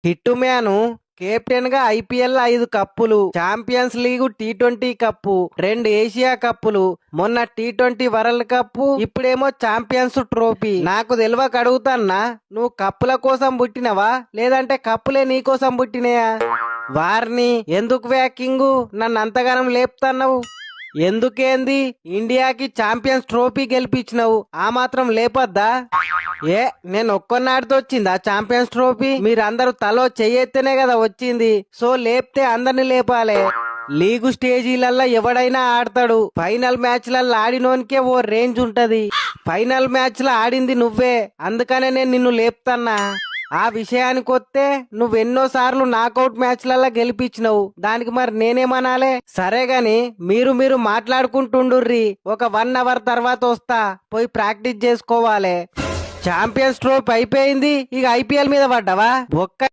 Hit man captain గా IPL 5 కప్పులు, champions league T20 cup, 2 Asia కప్పులు, మొన్న టీ20 వరల్డ్ కప్, ఇప్పుడేమో ఛాంపియన్స్ ట్రోఫీ. నాకు తెలియక అడుగుతాన్నా, నువ్వు కప్పుల కోసం పుట్టినవా లేదంటే కప్పులే నీ కోసం పుట్టినయా? వారిని ఎందుకు వ్యాకింగు నన్ను అంతగానం లేపుతున్నావు? ఎందుకేంది, ఇండియాకి ఛాంపియన్స్ ట్రోఫీ గెలిపించినావు, ఆ మాత్రం లేపొద్దా? ఏ నేను ఒక్కనాడితో వచ్చిందా ఛాంపియన్స్ ట్రోఫీ? మీరందరూ తలో చెయ్యెత్తేనే కదా వచ్చింది. సో లేపితే అందరిని లేపాలే. లీగు స్టేజీలల్లా ఎవడైనా ఆడతాడు, ఫైనల్ మ్యాచ్లల్లో ఆడినోనికే ఓ రేంజ్ ఉంటది. ఫైనల్ మ్యాచ్ లో ఆడింది నువ్వే, అందుకనే నేను నిన్ను లేపుతన్నా. ఆ విషయానికి వస్తే నువ్వెన్నో సార్లు నాకౌట్ మ్యాచ్లల్లా గెలిపించినవు, దానికి మరి నేనేమనాలే? సరే గాని మీరు మాట్లాడుకుంటుండుర్రి, ఒక 1 అవర్ తర్వాత వస్తా, పోయి ప్రాక్టీస్ చేసుకోవాలి. ఛాంపియన్స్ ట్రోఫీ అయిపోయింది, ఇక ఐపీఎల్ మీద పడ్డావా? ఒక్క